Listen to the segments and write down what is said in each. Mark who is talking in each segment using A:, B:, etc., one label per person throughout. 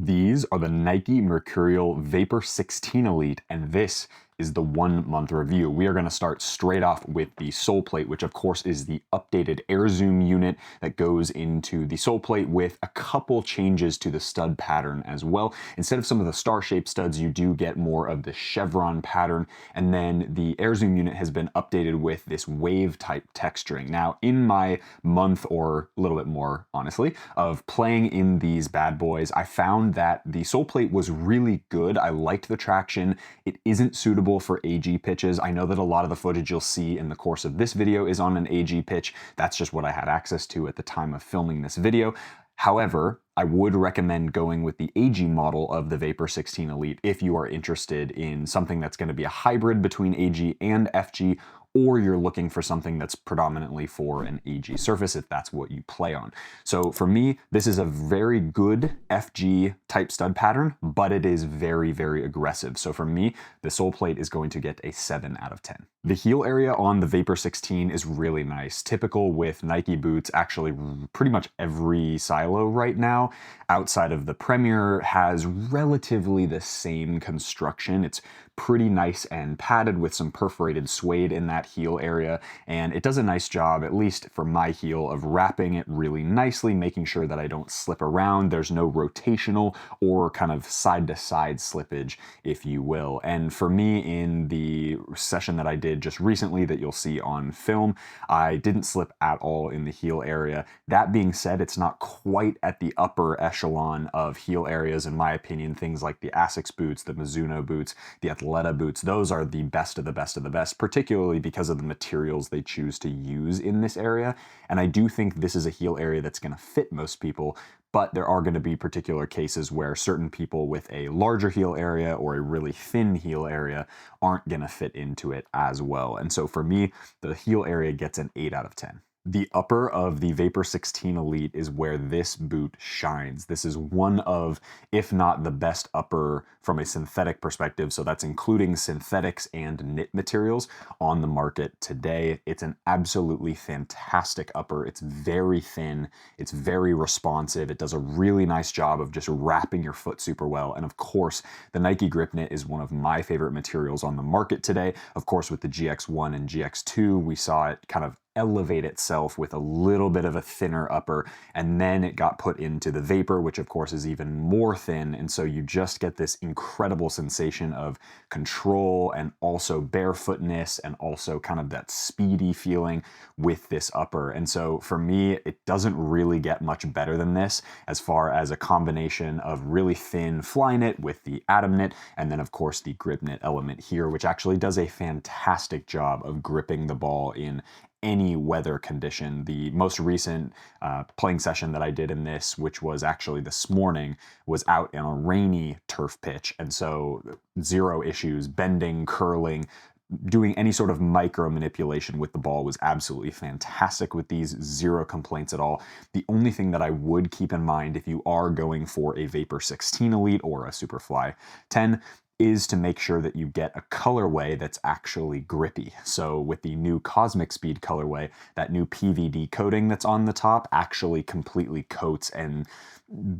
A: These are the Nike Mercurial Vapor 16 Elite, and this is the 1 month review. We are going to start straight off with the Soulplate, which of course is the updated air zoom unit that goes into the Soulplate with a couple changes to the stud pattern as well. Instead of some of the star-shaped studs, you do get more of the chevron pattern, and then the air zoom unit has been updated with this wave type texturing. Now, in my month, or a little bit more honestly, of playing in these bad boys, I found that the Soulplate was really good. I liked the traction. It isn't suitable for AG pitches. I know that a lot of the footage you'll see in the course of this video is on an AG pitch. That's just what I had access to at the time of filming this video. However, I would recommend going with the AG model of the Vapor 16 Elite if you are interested in something that's going to be a hybrid between AG and FG, or you're looking for something that's predominantly for an AG surface if that's what you play on. So for me, this is a very good FG type stud pattern, but it is very, very aggressive. So for me, the Soulplate is going to get a 7 out of 10. The heel area on the Vapor 16 is really nice, typical with Nike boots. Actually, pretty much every silo right now, outside of the Premier, has relatively the same construction. It's pretty nice and padded with some perforated suede in that heel area, and it does a nice job, at least for my heel, of wrapping it really nicely, making sure that I don't slip around. There's no rotational or kind of side-to-side slippage, if you will. And for me, in the session that I did just recently that you'll see on film, I didn't slip at all in the heel area. That being said, it's not quite at the upper echelon of heel areas, in my opinion. Things like the Asics boots, the Mizuno boots, the Athleta boots, those are the best of the best of the best, particularly because of the materials they choose to use in this area. And I do think this is a heel area that's going to fit most people, but there are going to be particular cases where certain people with a larger heel area or a really thin heel area aren't going to fit into it as well. And so for me, the heel area gets an 8 out of 10. The upper of the Vapor 16 Elite is where this boot shines. This is one of, if not the best upper from a synthetic perspective, so that's including synthetics and knit materials on the market today. It's an absolutely fantastic upper. It's very thin, it's very responsive, it does a really nice job of just wrapping your foot super well, and of course, the Nike Grip Knit is one of my favorite materials on the market today. Of course, with the GX1 and GX2, we saw it kind of elevate itself with a little bit of a thinner upper, and then it got put into the Vapor, which of course is even more thin, and so you just get this incredible sensation of control and also barefootness and also kind of that speedy feeling with this upper. And so for me, it doesn't really get much better than this as far as a combination of really thin fly knit with the Atom knit, and then of course the Grip Knit element here, which actually does a fantastic job of gripping the ball in any weather condition. The most recent playing session that I did in this, which was actually this morning, was out in a rainy turf pitch, and so zero issues, bending, curling, doing any sort of micro manipulation with the ball was absolutely fantastic with these, zero complaints at all. The only thing that I would keep in mind if you are going for a Vapor 16 Elite or a Superfly 10 is to make sure that you get a colorway that's actually grippy. So with the new Cosmic Speed colorway, that new PVD coating that's on the top actually completely coats and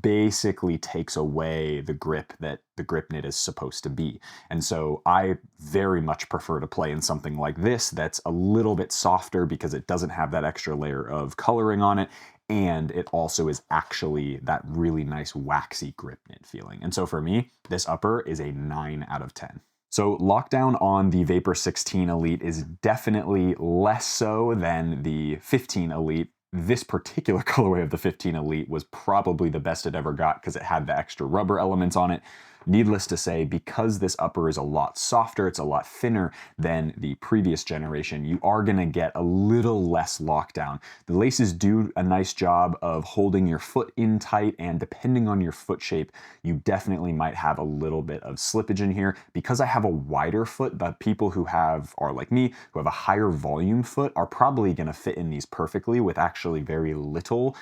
A: basically takes away the grip that the Grip Knit is supposed to be. And so I very much prefer to play in something like this that's a little bit softer because it doesn't have that extra layer of coloring on it, and it also is actually that really nice waxy Grip Knit feeling. And so for me, this upper is a 9 out of 10. So lockdown on the Vapor 16 Elite is definitely less so than the 15 Elite. This particular colorway of the 15 Elite was probably the best it ever got because it had the extra rubber elements on it. Needless to say, because this upper is a lot softer, it's a lot thinner than the previous generation, you are going to get a little less lockdown. The laces do a nice job of holding your foot in tight, and depending on your foot shape, you definitely might have a little bit of slippage in here. Because I have a wider foot, the people who are like me, who have a higher volume foot, are probably going to fit in these perfectly with actually very little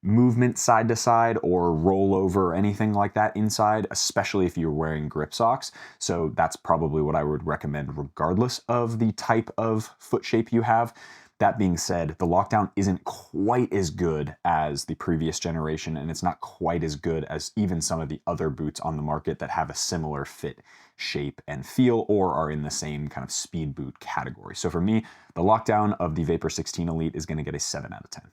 A: movement side to side or rollover or anything like that inside, especially if you're wearing grip socks. So that's probably what I would recommend regardless of the type of foot shape you have. That being said, the lockdown isn't quite as good as the previous generation, and it's not quite as good as even some of the other boots on the market that have a similar fit, shape, and feel, or are in the same kind of speed boot category. So for me, the lockdown of the Vapor 16 Elite is going to get a 7 out of 10.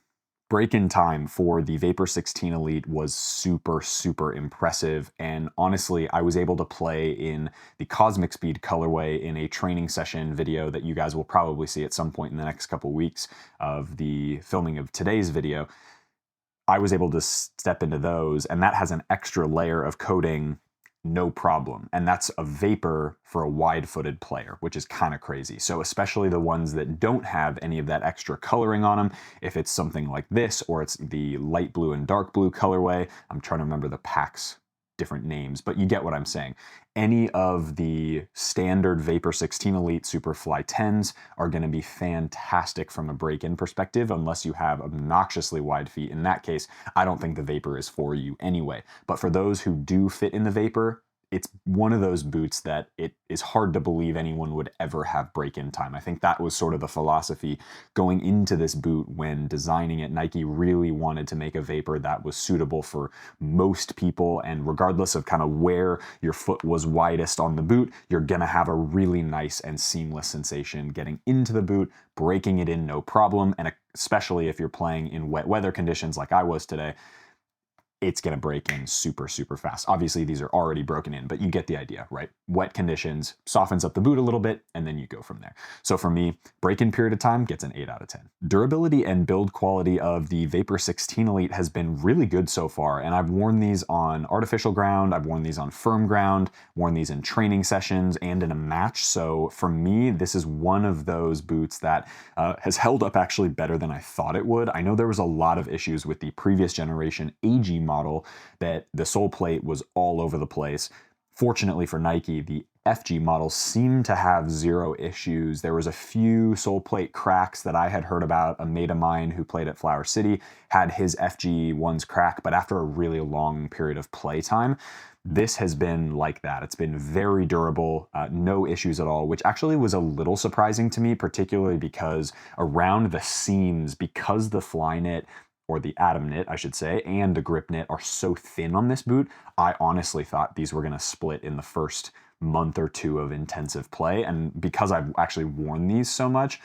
A: Break-in time for the Vapor 16 Elite was super, super impressive. And honestly, I was able to play in the Cosmic Speed colorway in a training session video that you guys will probably see at some point in the next couple weeks of the filming of today's video. I was able to step into those, and that has an extra layer of coating, no problem. And that's a Vapor for a wide-footed player, which is kind of crazy. So especially the ones that don't have any of that extra coloring on them, if it's something like this, or it's the light blue and dark blue colorway, I'm trying to remember the packs, different names, but you get what I'm saying. Any of the standard Vapor 16 Elite Superfly 10s are going to be fantastic from a break-in perspective, unless you have obnoxiously wide feet. In that case, I don't think the Vapor is for you anyway. But for those who do fit in the Vapor, it's one of those boots that it is hard to believe anyone would ever have break-in time. I think that was sort of the philosophy going into this boot when designing it. Nike really wanted to make a Vapor that was suitable for most people, and regardless of kind of where your foot was widest on the boot, you're gonna have a really nice and seamless sensation getting into the boot, breaking it in no problem, and especially if you're playing in wet weather conditions like I was today, it's going to break in super, super fast. Obviously, these are already broken in, but you get the idea, right? Wet conditions, softens up the boot a little bit, and then you go from there. So for me, break-in period of time gets an 8 out of 10. Durability and build quality of the Vapor 16 Elite has been really good so far, and I've worn these on artificial ground, I've worn these on firm ground, worn these in training sessions and in a match. So for me, this is one of those boots that has held up actually better than I thought it would. I know there was a lot of issues with the previous generation AG model that the Soulplate was all over the place. Fortunately for Nike, the FG models seem to have zero issues. There was a few Soulplate cracks that I had heard about. A mate of mine who played at Flower City had his FG ones crack, but after a really long period of play time, this has been like that. It's been very durable, no issues at all, which actually was a little surprising to me, particularly because around the seams, because the fly knit, or the atom knit, I should say, and the grip knit are so thin on this boot, I honestly thought these were gonna split in the first month or two of intensive play. And because I've actually worn these so much,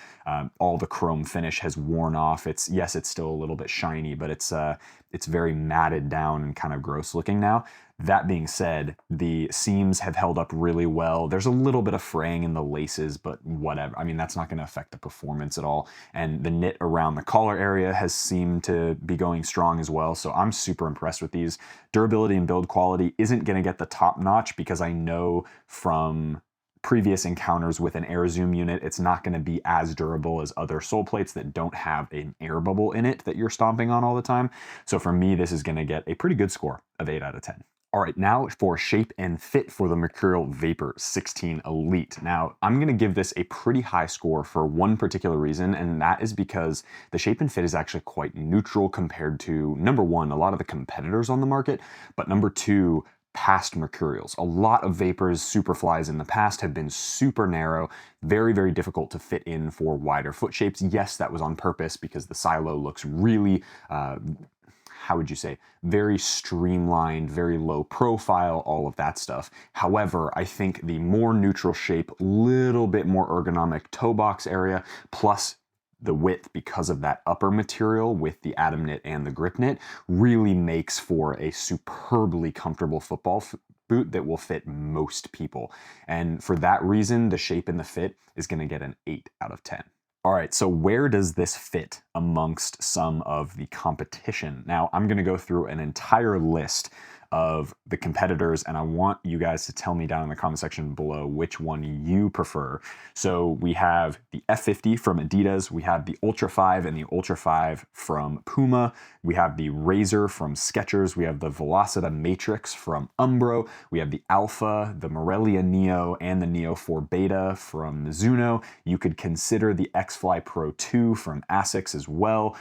A: all the chrome finish has worn off. Yes, it's still a little bit shiny, but it's very matted down and kind of gross looking now. That being said, the seams have held up really well. There's a little bit of fraying in the laces, but whatever. I mean, that's not going to affect the performance at all. And the knit around the collar area has seemed to be going strong as well. So I'm super impressed with these. Durability and build quality isn't going to get the top notch because I know from previous encounters with an air zoom unit, it's not going to be as durable as other sole plates that don't have an air bubble in it that you're stomping on all the time. So for me, this is going to get a pretty good score of 8 out of 10. All right, now for shape and fit for the Mercurial Vapor 16 Elite. Now, I'm gonna give this a pretty high score for one particular reason, and that is because the shape and fit is actually quite neutral compared to, number one, a lot of the competitors on the market, but number two, past Mercurials. A lot of Vapors, Superflies in the past have been super narrow, very, very difficult to fit in for wider foot shapes. Yes, that was on purpose because the silo looks really, how would you say, very streamlined, very low profile, all of that stuff. However, I think the more neutral shape, little bit more ergonomic toe box area, plus the width because of that upper material with the atom knit and the grip knit really makes for a superbly comfortable football boot that will fit most people. And for that reason, the shape and the fit is going to get an 8 out of 10. All right, so where does this fit amongst some of the competition? Now, I'm gonna go through an entire list of the competitors, and I want you guys to tell me down in the comment section below which one you prefer. So we have the F50 from Adidas, we have the Ultra 5 and the Ultra 5 from Puma, we have the Razor from Skechers, we have the Velocita Matrix from Umbro, we have the Alpha, the Morelia Neo, and the Neo 4 Beta from Mizuno. You could consider the X-Fly Pro 2 from Asics as well.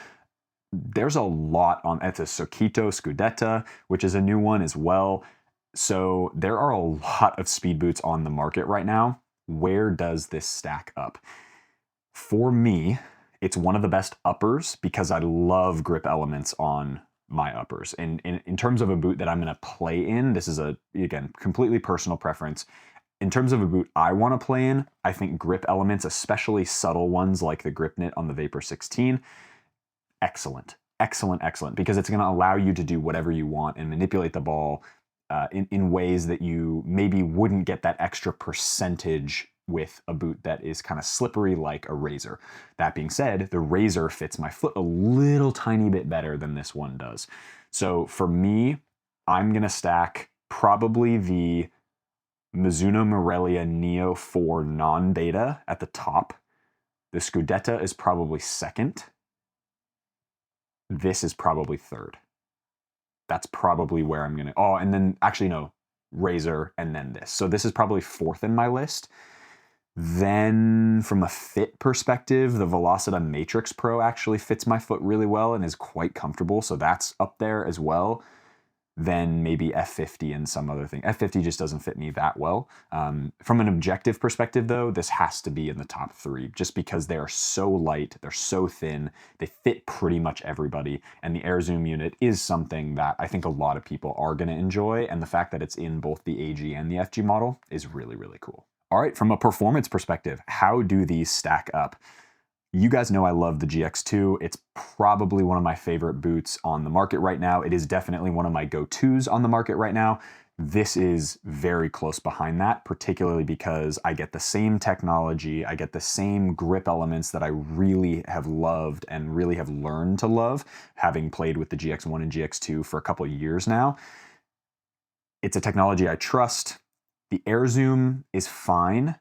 A: There's a lot on it's a Sokito Scudetta, which is a new one as well. So there are a lot of speed boots on the market right now. Where does this stack up? For me, It's one of the best uppers because I love grip elements on my uppers. And in terms of a boot that I'm going to play in, this is again, completely personal preference. In terms of a boot I want to play in, I think grip elements, especially subtle ones like the grip knit on the Vapor 16, excellent, excellent, excellent, because it's going to allow you to do whatever you want and manipulate the ball in ways that you maybe wouldn't get that extra percentage with a boot that is kind of slippery like a Razor. That being said, the Razor fits my foot a little tiny bit better than this one does. So for me, I'm going to stack probably the Mizuno Morelia Neo 4 non-beta at the top. The Scudetta is probably second. This is probably third. That's probably where I'm gonna, oh, and then actually no, Razor and then this. So this is probably fourth in my list. Then from a fit perspective, the Velocita Matrix Pro actually fits my foot really well and is quite comfortable. So that's up there as well. Then maybe F50 and some other thing. F50 just doesn't fit me that well. From an objective perspective though, this has to be in the top 3 just because they are so light, they're so thin, they fit pretty much everybody, and the Air Zoom unit is something that I think a lot of people are gonna enjoy, and the fact that it's in both the AG and the FG model is really, really cool. All right, from a performance perspective, how do these stack up? You guys know I love the GX2. It's probably one of my favorite boots on the market right now. It is definitely one of my go-tos on the market right now. This is very close behind that, particularly because I get the same technology, I get the same grip elements that I really have loved and really have learned to love, having played with the GX1 and GX2 for a couple of years now. It's a technology I trust. The Air Zoom is fine.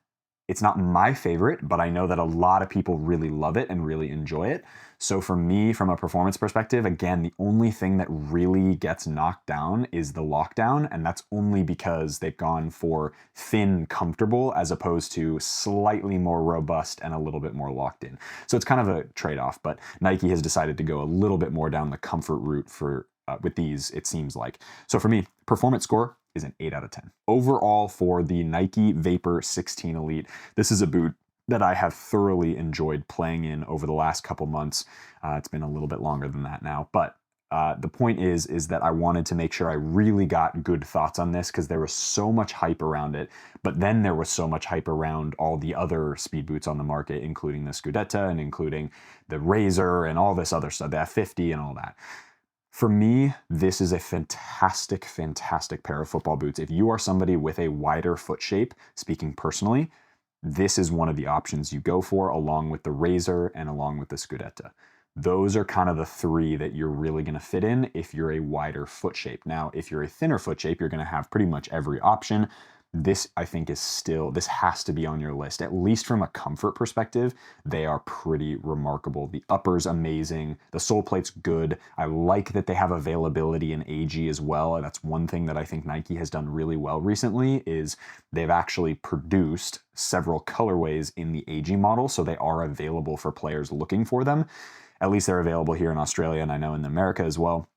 A: It's not my favorite, but I know that a lot of people really love it and really enjoy it. So for me, from a performance perspective, again, the only thing that really gets knocked down is the lockdown, and that's only because they've gone for thin, comfortable, as opposed to slightly more robust and a little bit more locked in. So it's kind of a trade-off, but Nike has decided to go a little bit more down the comfort route for with these, it seems like. So for me, performance score is an 8 out of 10. Overall, for the Nike Vapor 16 Elite, this is a boot that I have thoroughly enjoyed playing in over the last couple months. It's been a little bit longer than that now, but the point is that I wanted to make sure I really got good thoughts on this because there was so much hype around it, but then there was so much hype around all the other speed boots on the market, including the Scudetta and including the Razor and all this other stuff, the F50 and all that. For me, this is a fantastic, fantastic pair of football boots. If you are somebody with a wider foot shape, speaking personally, this is one of the options you go for, along with the Razor and along with the Scudetta. Those are kind of the 3 that you're really going to fit in if you're a wider foot shape. Now, if you're a thinner foot shape, you're going to have pretty much every option. This, I think, is still, this has to be on your list. At least from a comfort perspective, they are pretty remarkable. The upper's amazing. The sole plate's good. I like that they have availability in AG as well. And that's one thing that I think Nike has done really well recently is they've actually produced several colorways in the AG model, so they are available for players looking for them. At least they're available here in Australia, and I know in America as well.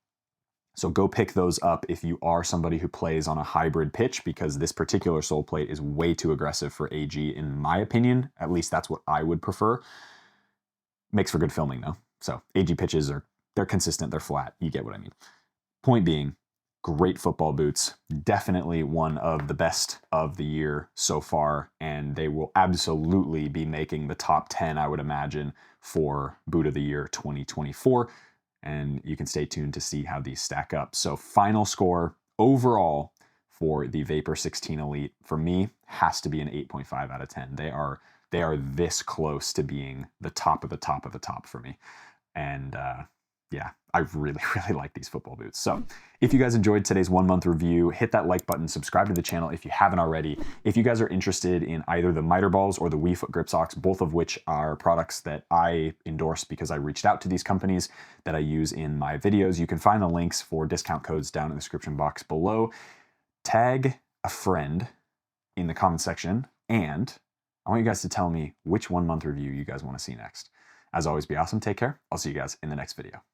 A: So go pick those up if you are somebody who plays on a hybrid pitch, because this particular sole plate is way too aggressive for AG in my opinion. At least that's what I would prefer. Makes for good filming though. So AG pitches they're consistent, they're flat. You get what I mean. Point being, great football boots. Definitely one of the best of the year so far, and they will absolutely be making the top 10, I would imagine, for Boot of the Year 2024. And you can stay tuned to see how these stack up. So final score overall for the Vapor 16 Elite for me has to be an 8.5 out of 10. They are this close to being the top of the top of the top for me. And yeah, I really, really like these football boots. So if you guys enjoyed today's 1 month review, hit that like button, subscribe to the channel if you haven't already. If you guys are interested in either the miter balls or the WeFoot grip socks, both of which are products that I endorse because I reached out to these companies that I use in my videos, you can find the links for discount codes down in the description box below. Tag a friend in the comment section, and I want you guys to tell me which 1 month review you guys want to see next. As always, be awesome, take care. I'll see you guys in the next video.